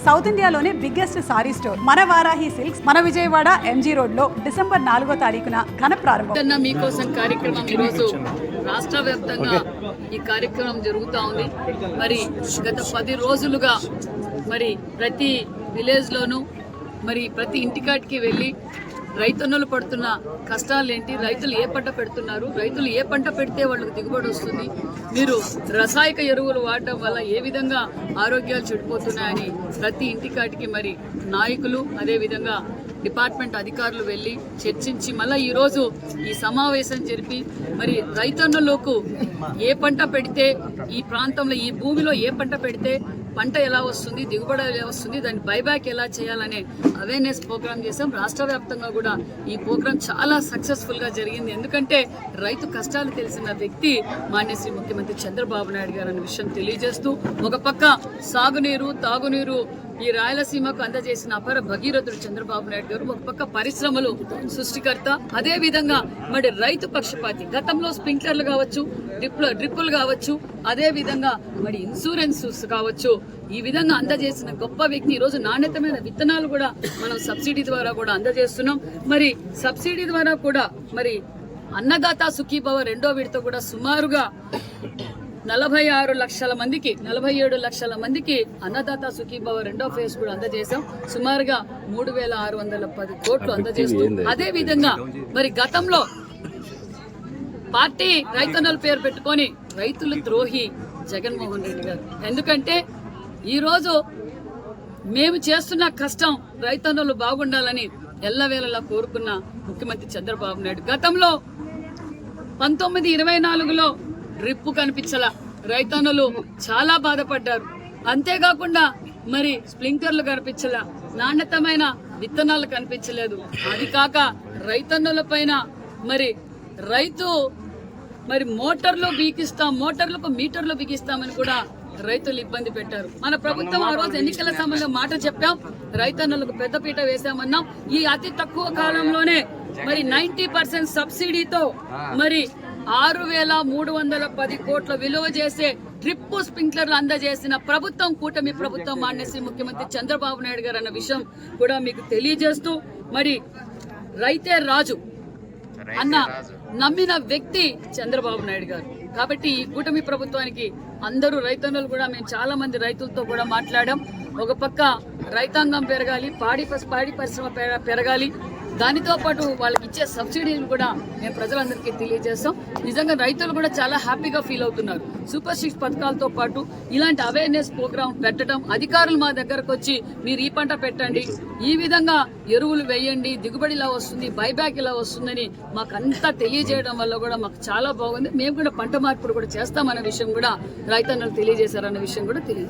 South ఇండియాలోనే biggest sorry store మన Varahi silks మన విజయవాడ ఎంజీ రోడ్ లో డిసెంబర్ 4వ తారీఖున ఘన ప్రారంభం. మీకోసం కార్యక్రమం ఈరోజు రాష్ట్ర వ్యాప్తంగా ఈ కార్యక్రమం జరుగుతూ ఉంది. మరి గత 10 రోజులుగా మరి ప్రతి విలేజ్ లోను మరి ప్రతి ఇంటికాటికి వెళ్ళి రైతన్నలు పడుతున్న కష్టాలు ఏంటి, రైతులు ఏ పంట పెడుతున్నారు, రైతులు ఏ పంట పెడితే వాళ్ళకి దిగుబడి వస్తుంది, మీరు రసాయక ఎరువులు వాడటం వల్ల ఏ విధంగా ఆరోగ్యాలు చెడిపోతున్నాయని ప్రతి ఇంటికాటికి మరి నాయకులు అదేవిధంగా డిపార్ట్మెంట్ అధికారులు వెళ్ళి చర్చించి మళ్ళీ ఈరోజు ఈ సమావేశం జరిపి మరి రైతన్నులకు ఏ పంట పెడితే ఈ ప్రాంతంలో ఈ భూమిలో ఏ పంట పెడితే పంట ఎలా వస్తుంది, దిగుబడి ఎలా వస్తుంది, దాన్ని బైబ్యాక్ ఎలా చేయాలనే అవేర్నెస్ ప్రోగ్రామ్ చేసాం. రాష్ట్ర వ్యాప్తంగా కూడా ఈ ప్రోగ్రామ్ చాలా సక్సెస్ఫుల్గా జరిగింది. ఎందుకంటే రైతు కష్టాలు తెలిసిన వ్యక్తి మాన్యశ్రీ ముఖ్యమంత్రి చంద్రబాబు నాయుడు గారు అనే విషయం తెలియజేస్తూ ఒక పక్క సాగునీరు తాగునీరు ఈ రాయలసీమకు అందజేసిన అపర భగీరథుడు చంద్రబాబు నాయుడు గారు, ఒక పక్క పరిశ్రమలు సృష్టికర్త, అదే విధంగా మరి రైతు పక్షపాతి. గతంలో స్ప్రింక్లర్లు కావచ్చు, డ్రిప్పులు కావచ్చు, అదే విధంగా మరి ఇన్సూరెన్స్ కావచ్చు, ఈ విధంగా అందజేసిన గొప్ప వ్యక్తి. ఈరోజు నాణ్యతమైన విత్తనాలు కూడా మనం సబ్సిడీ ద్వారా కూడా అందజేస్తున్నాం. మరి సబ్సిడీ ద్వారా కూడా మరి అన్నదాత సుఖీభవ 2వ విడత కూడా సుమారుగా 46 లక్షల మందికి 47 లక్షల మందికి అన్నదాత సుఖీభవ 2వ ఫేజ్ కూడా అందజేశాం. సుమారుగా 3610 కోట్లు అందజేస్తూ అదే విధంగా మరి గతంలో పార్టీ రైతన్నల పేరు పెట్టుకొని రైతుల ద్రోహి జగన్మోహన్ రెడ్డి గారు. ఎందుకంటే ఈరోజు మేము చేస్తున్న కష్టం రైతన్నలు బాగుండాలని ఎల్లవేళలా కోరుకున్న ముఖ్యమంత్రి చంద్రబాబు నాయుడు గతంలో 1924లో డ్రిప్పు కనిపించలా, రైతన్నలు చాలా బాధపడ్డారు. అంతేకాకుండా మరి స్ప్రింక్లర్లు కనిపించలా, నాణ్యతమైన విత్తనాలు కనిపించలేదు. అది కాక రైతన్నుల పైన మరి మోటార్లకు మీటర్లు బిగిస్తామని కూడా రైతులు ఇబ్బంది పెట్టారు. మన ప్రభుత్వం ఆ రోజు ఎన్నికల సమయంలో మాట చెప్పాం, రైతన్నులకు పెద్దపీట వేశామన్నాం. ఈ అతి తక్కువ కాలంలోనే మరి 90% సబ్సిడీతో మరి 6310 కోట్ల విలువ చేసే డ్రిప్ స్ప్రింక్లర్లు అందజేసిన ప్రభుత్వం కూటమి ప్రభుత్వం మాన్యశ్రీ ముఖ్యమంత్రి చంద్రబాబు నాయుడు గారు అన్న విషయం కూడా మీకు తెలియజేస్తూ మరి రైతే రాజు అన్న నమ్మిన వ్యక్తి చంద్రబాబు నాయుడు గారు. కాబట్టి ఈ కూటమి ప్రభుత్వానికి అందరూ రైతన్నులు కూడా మేము చాలా మంది రైతులతో కూడా మాట్లాడాం. ఒక పక్క రైతాంగం పెరగాలి, పాడి పరిశ్రమ పెరగాలి, దానితో పాటు వాళ్ళకి ఇచ్చే సబ్సిడీలు కూడా మేము ప్రజలందరికీ తెలియజేస్తాం. నిజంగా రైతులు కూడా చాలా హ్యాపీగా ఫీల్ అవుతున్నారు. సూపర్ 6 పథకాలతో పాటు ఇలాంటి అవేర్నెస్ ప్రోగ్రామ్ పెట్టడం, అధికారులు మా దగ్గరకు వచ్చి మీరు ఈ పంట పెట్టండి, ఈ విధంగా ఎరువులు వేయండి, దిగుబడి ఇలా వస్తుంది, బైబ్యాక్ ఇలా వస్తుందని మాకంతా తెలియజేయడం వల్ల కూడా మాకు చాలా బాగుంది. మేము కూడా పంట మార్పులు కూడా చేస్తామన్న విషయం కూడా రైతన్నలు తెలియజేశారన్న విషయం కూడా తెలియజేస్తాం.